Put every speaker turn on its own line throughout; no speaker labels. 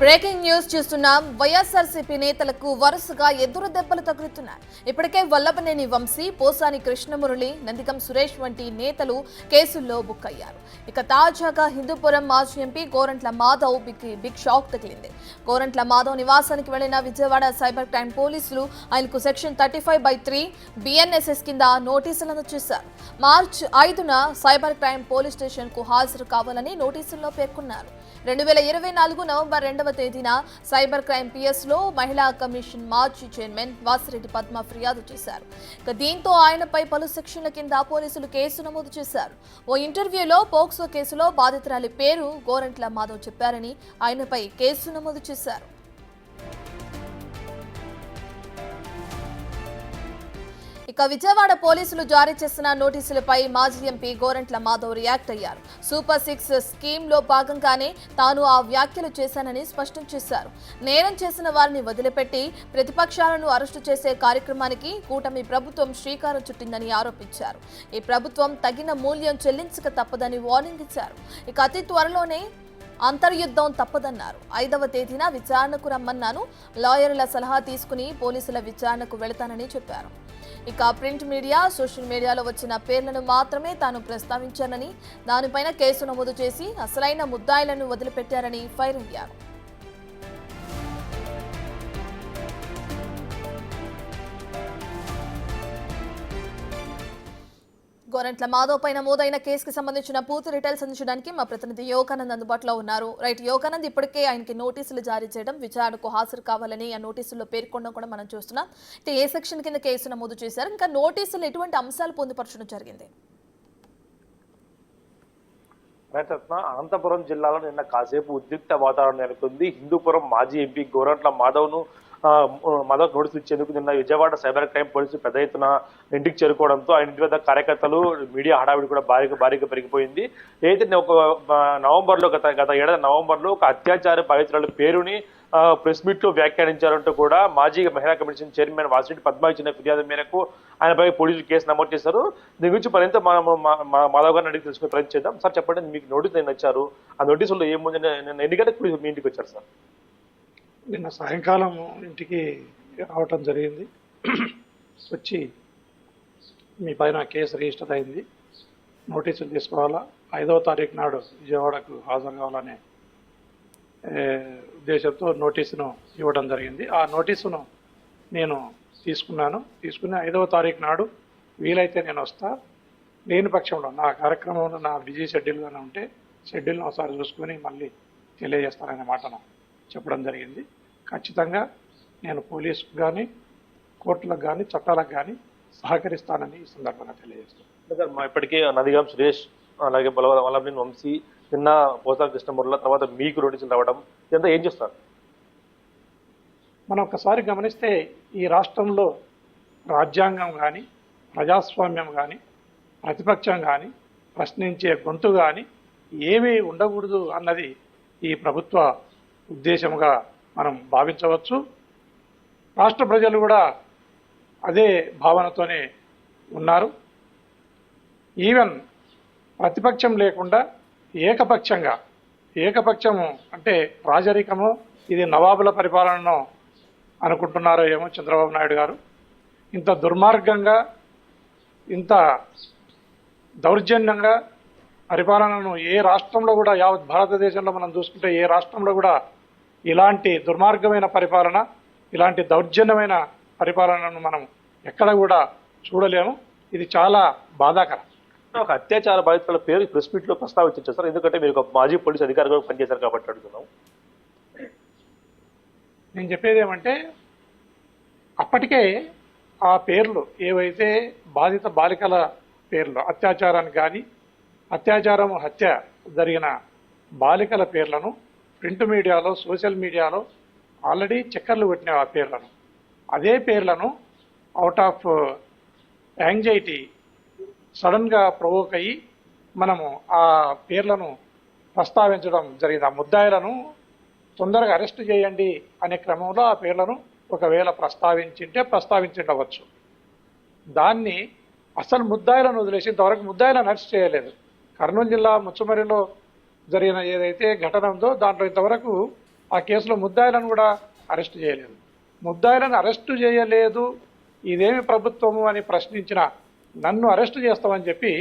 Breaking news చూస్తున్నాం. వైఎస్ఆర్సీపీ నేతలకు వరుసగా ఎదురు దెబ్బలు తగులుతున్నాయి. ఇప్పటికే వల్లభనేని వంశీ, పోసాని కృష్ణమురళి, నందిగం సురేష్ వంటి నేతలు కేసుల్లో బుక్ అయ్యారు. ఇక తాజాగా హిందూపురం మాజీ MP Gorantla Madhav big shock తగిలింది. గోరంట్ల మాధవ్ నివాసానికి వెళ్లిన విజయవాడ సైబర్ క్రైమ్ పోలీసులు ఆయనకు సెక్షన్ 35/3 బిఎన్ఎస్ఎస్ కింద నోటీసులను చేశారు. మార్చి 5న సైబర్ క్రైమ్ పోలీస్ స్టేషన్ కు హాజరు కావాలని నోటీసుల్లో పేర్కొన్నారు. 2024 నవంబర్ 2వ తేదీన సైబర్ క్రైమ్ పిఎస్ లో మహిళా కమిషన్ మాజీ చైర్మన్ వాసిరెడ్డి పద్మ ఫిర్యాదు చేశారు. దీంతో ఆయనపై పలు సెక్షన్ల కింద పోలీసులు కేసు నమోదు చేశారు. ఓ ఇంటర్వ్యూలో పోక్సో కేసులో బాధితురాలి పేరు గోరంట్ల మాధవ్ చెప్పారని ఆయనపై కేసు నమోదు చేశారు. ఇక విజయవాడ పోలీసులు జారీ చేసిన నోటీసులపై మాజీ ఎంపీ గోరంట్ల మాధవ్ రియాక్ట్ అయ్యారు. సూపర్ 6 స్కీమ్ లో భాగంగానే తాను ఆ వ్యాఖ్యలు చేశానని స్పష్టం చేశారు. నేరం చేసిన వారిని వదిలిపెట్టి ప్రతిపక్షాలను అరెస్టు చేసే కార్యక్రమానికి కూటమి ప్రభుత్వం శ్రీకారం చుట్టిందని ఆరోపించారు. ఈ ప్రభుత్వం తగిన మూల్యం చెల్లించక తప్పదని వార్నింగ్ ఇచ్చారు. ఇక అతి త్వరలోనే అంతర్యుద్ధం తప్పదన్నారు. 5వ తేదీన విచారణకు రమ్మన్నాను. లాయర్ల సలహా తీసుకుని పోలీసుల విచారణకు వెళతానని చెప్పారు. ఇక ప్రింట్ మీడియా, సోషల్ మీడియాలో వచ్చిన పేర్లను మాత్రమే తాను ప్రస్తావించానని, దానిపైన కేసు నమోదు చేసి అసలైన ముద్దాయిలను వదిలిపెట్టారని ఫైర్ అయ్యారు. గోరంట్ల మాధవ్ పై నమోదైన కేసుకు సంబంధించిన పూర్తి డీటెయిల్స్ అందించడానికి మా ప్రతినిధి యోగానంద్ అందుబాటులో ఉన్నారు. యోగానంద్, ఇప్పటికే ఆయనకి నోటీసులు జారీ చేయడం, విచారణకు హాజరు కావాలని ఆ నోటీసుల్లో పేర్కొనడం కూడా మనం చూస్తున్నాం. అయితే ఏ సెక్షన్ కింద కేసు నమోదు చేశారు, ఇంకా నోటీసులు ఎటువంటి అంశాలు పొందుపరచడం జరిగింది?
అనంతపురం జిల్లాలో నిన్న కాసేపు ఉద్రిక్త వాతావరణం నెలకొంది. హిందూపురం మాజీ ఎంపీ గోరంట్ల మాధవ్ నోటీసులు ఇచ్చేందుకు నిన్న విజయవాడ సైబర్ క్రైమ్ పోలీసులు పెద్ద ఎత్తున ఇంటికి చేరుకోవడంతో ఆయన ఇంటి వద్ద కార్యకర్తలు, మీడియా హడావిడి కూడా భారీగా పెరిగిపోయింది. ఏదైతే ఒక నవంబర్లో గత ఏడాది నవంబర్లో ఒక అత్యాచార బాధితురాల పేరుని ప్రెస్ మీట్ లో వ్యాఖ్యానించారంటూ కూడా మాజీ మహిళా కమిషన్ చైర్మన్ వాసిరెడ్డి పద్మ ఇచ్చిన ఫిర్యాదు మేరకు ఆయనపై పోలీసులు కేసు నమోదు చేశారు. దీని గురించి మరింత మాధవ్ గారిని అడిగి తెలుసుకునే ప్రయత్నం చేద్దాం. సార్ చెప్పండి, మీకు నోటీస్ నేను వచ్చారు, ఆ నోటీసులో ఏముంది, ఎన్ని గంటలకు మీ ఇంటికి వచ్చారు సార్?
నిన్న సాయంకాలం ఇంటికి రావటం జరిగింది. వచ్చి మీ పైన కేసు రిజిస్టర్ అయింది, నోటీసులు తీసుకోవాలా, 5వ తారీఖు నాడు విజయవాడకు హాజరు కావాలనే ఉద్దేశంతో నోటీసును ఇవ్వడం జరిగింది. ఆ నోటీసును నేను తీసుకుని 5వ తారీఖు నాడు వీలైతే నేను వస్తా, లేని పక్షంలో నా కార్యక్రమంలో నా బిజీ షెడ్యూల్గానే ఉంటే షెడ్యూల్ని ఒకసారి చూసుకొని మళ్ళీ తెలియజేస్తాననే మాటను చెప్పడం జరిగింది. ఖచ్చితంగా నేను పోలీసుకు కానీ, కోర్టులకు కానీ, చట్టాలకు కానీ సహకరిస్తానని ఈ సందర్భంగా తెలియజేస్తాను.
ఇప్పటికే నందిగం సురేష్, అలాగే వల్లభనేని వంశీ, నిన్న పోసాని కృష్ణమురళి, తర్వాత మీకు నోటీసులు రావడం, ఇదంతా ఏం చేస్తారు?
మనం ఒకసారి గమనిస్తే ఈ రాష్ట్రంలో రాజ్యాంగం కానీ, ప్రజాస్వామ్యం కానీ, ప్రతిపక్షం కానీ, ప్రశ్నించే గొంతు కానీ ఏమీ ఉండకూడదు అన్నది ఈ ప్రభుత్వ ఉద్దేశంగా మనం భావించవచ్చు. రాష్ట్ర ప్రజలు కూడా అదే భావనతోనే ఉన్నారు. ఈవెన్ ప్రతిపక్షం లేకుండా ఏకపక్షము అంటే రాజరికము, ఇది నవాబుల పరిపాలనను అనుకుంటున్నారో ఏమో చంద్రబాబు నాయుడు గారు. ఇంత దుర్మార్గంగా, ఇంత దౌర్జన్యంగా పరిపాలనను ఏ రాష్ట్రంలో కూడా, యావత్ భారతదేశంలో మనం చూసుకుంటే ఏ రాష్ట్రంలో కూడా ఇలాంటి దుర్మార్గమైన పరిపాలన, ఇలాంటి దౌర్జన్యమైన పరిపాలనను మనం ఎక్కడ కూడా చూడలేము. ఇది చాలా బాధాకరం.
ఒక అత్యాచార బాధితుల పేరు ప్రెస్ మీట్ లో ప్రస్తావించారు సార్, ఎందుకంటే మీరు ఒక మాజీ పోలీస్ అధికారిగా పనిచేశారు కాబట్టి అడుగుతున్నాం.
నేను చెప్పేది ఏమంటే, అప్పటికే ఆ పేర్లు ఏవైతే బాధిత బాలికల పేర్లు, అత్యాచారానికి కానీ, హత్య జరిగిన బాలికల పేర్లను ప్రింట్ మీడియాలో, సోషల్ మీడియాలో ఆల్రెడీ చక్కర్లు కొట్టిన ఆ పేర్లను, అదే పేర్లను అవుట్ ఆఫ్ యాంగ్జైటీ సడన్గా ప్రొవోక్ అయ్యి మనము ఆ పేర్లను ప్రస్తావించడం జరిగింది. ఆ ముద్దాయిలను తొందరగా అరెస్ట్ చేయండి అనే క్రమంలో ఆ పేర్లను ఒకవేళ ప్రస్తావించిండవచ్చు. దాన్ని అసలు ముద్దాయిలను వదిలేసి ఇంతవరకు ముద్దాయిలను అరెస్ట్ చేయలేదు. కర్నూలు జిల్లా ముచ్చమరిలో జరిగిన ఏదైతే ఘటన ఉందో దాంట్లో ఇంతవరకు ఆ కేసులో ముద్దాయిలను కూడా అరెస్ట్ చేయలేదు. ముద్దాయిలను అరెస్టు చేయలేదు, ఇదేమి ప్రభుత్వము అని ప్రశ్నించిన నన్ను అరెస్టు చేస్తామని చెప్పి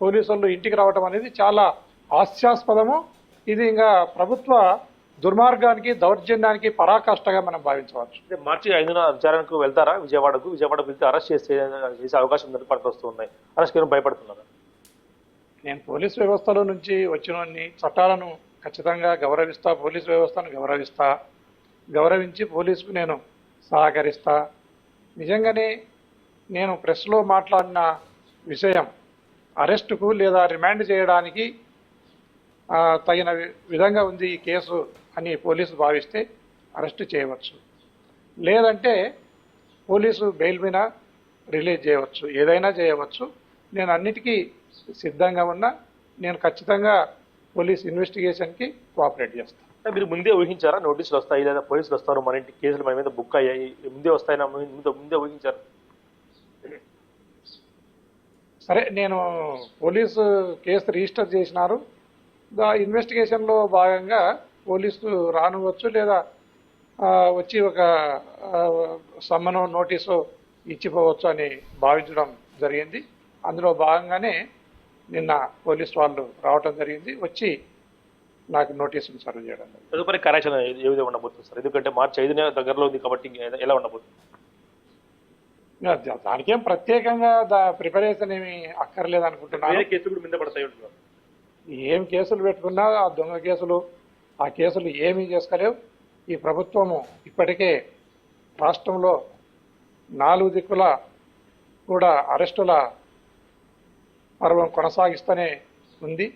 పోలీసులు ఇంటికి రావడం అనేది చాలా హాస్యాస్పదము. ఇది ఇంకా ప్రభుత్వ దుర్మార్గానికి దౌర్జన్యానికి పరాకాష్ఠగా మనం భావించవచ్చు.
అంటే మార్చి 5న విచారణకు వెళ్తారా? విజయవాడకు వెళ్తే అరెస్ట్ చేసే అవకాశం ఉందని పడుతూ ఉన్నాయి. అరెస్ట్ చేయడం భయపడుతున్నారు.
నేను పోలీస్ వ్యవస్థలో నుంచి వచ్చినన్ని చట్టాలను ఖచ్చితంగా గౌరవిస్తా, పోలీస్ వ్యవస్థను గౌరవించి పోలీసుకు నేను సహకరిస్తా. నిజంగానే నేను ప్రెస్లో మాట్లాడిన విషయం అరెస్టుకు లేదా రిమాండ్ చేయడానికి తగిన విధంగా ఉంది ఈ కేసు అని పోలీసు భావిస్తే అరెస్టు చేయవచ్చు, లేదంటే పోలీసు బెయిల్ మీద రిలీజ్ చేయవచ్చు, ఏదైనా చేయవచ్చు. నేను అన్నిటికీ సిద్ధంగా ఉన్నా. నేను ఖచ్చితంగా పోలీస్ ఇన్వెస్టిగేషన్కి కోఆపరేట్ చేస్తాను.
మీరు ముందే ఊహించారా నోటీసులు వస్తాయి లేదా పోలీసులు వస్తారు, మన ఇంటి కేసులు మన మీద బుక్ అయ్యాయి, ముందే వస్తాయని ముందే ఊహించారు?
సరే, నేను పోలీసు కేసు రిజిస్టర్ చేసినారు. ఇన్వెస్టిగేషన్లో భాగంగా పోలీసు రానివచ్చు, లేదా వచ్చి ఒక సమ్మను నోటీసు ఇచ్చిపోవచ్చు అని భావించడం జరిగింది. అందులో భాగంగానే నిన్న పోలీసు వాళ్ళు రావడం జరిగింది, వచ్చి నాకు నోటీసులు సర్వ్ చేయడం జరిగింది.
తదుపరి కార్యాచరణ ఏ విధంగా ఉండబోతుంది సార్? ఎందుకంటే మార్చి 5న దగ్గరలో ఉంది కాబట్టి ఎలా ఉండబోతుంది?
దానికేం ప్రత్యేకంగా ప్రిపరేషన్ ఏమి అక్కర్లేదు అనుకుంటున్నాను.
కేసులు మీద పడతాయి.
ఏం కేసులు పెట్టుకున్నా ఆ దొంగ కేసులు, ఆ కేసులు ఏమీ చేసుకోలేవు. ఈ ప్రభుత్వము ఇప్పటికే రాష్ట్రంలో 4 దిక్కుల కూడా అరెస్టుల పర్వం కొనసాగిస్తూనే ఉంది.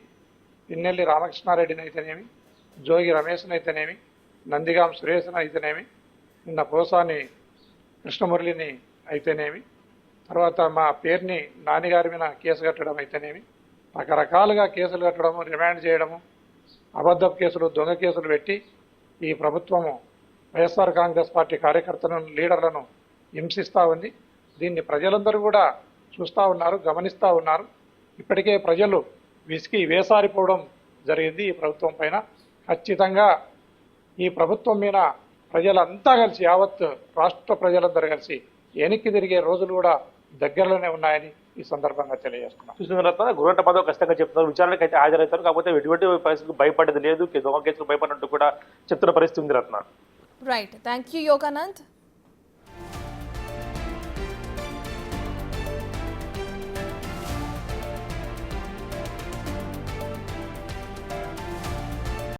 పిన్నెల్లి రామకృష్ణారెడ్డిని అయితేనేమి, జోగి రమేష్ని అయితేనేమి, నందిగాం సురేష్ని అయితేనేమి, నిన్న పోసాని కృష్ణమురళిని అయితేనేమి, తర్వాత మా పేరుని నానిగారి మీద కేసు కట్టడం అయితేనేమి, రకరకాలుగా కేసులు కట్టడము, రిమాండ్ చేయడము, అబద్ధపు కేసులు, దొంగ కేసులు పెట్టి ఈ ప్రభుత్వము వైఎస్ఆర్ కాంగ్రెస్ పార్టీ కార్యకర్తలను, లీడర్లను హింసిస్తూ ఉంది. దీన్ని ప్రజలందరూ కూడా చూస్తూ ఉన్నారు, గమనిస్తూ ఉన్నారు. ఇప్పటికే ప్రజలు విసికి వేసారిపోవడం జరిగింది ఈ ప్రభుత్వం పైన. ఖచ్చితంగా ఈ ప్రభుత్వం మీద ప్రజలంతా కలిసి, యావత్ రాష్ట్ర ప్రజలందరూ కలిసి వెనక్కి తిరిగే రోజులు కూడా దగ్గరలోనే ఉన్నాయని ఈ సందర్భంగా తెలియజేస్తున్నాం.
చూసిన గురంట మాధవ్ ఖచ్చితంగా చెప్తున్నారు, విచారణకు అయితే హాజరవుతారు, కాకపోతే ఎటువంటి పరిస్థితులకు భయపడేది లేదు, దొంగ కేసులకు భయపడినట్టు కూడా చెప్తున్న పరిస్థితి ఉంది Ratna.
Right, thank you Yoganand.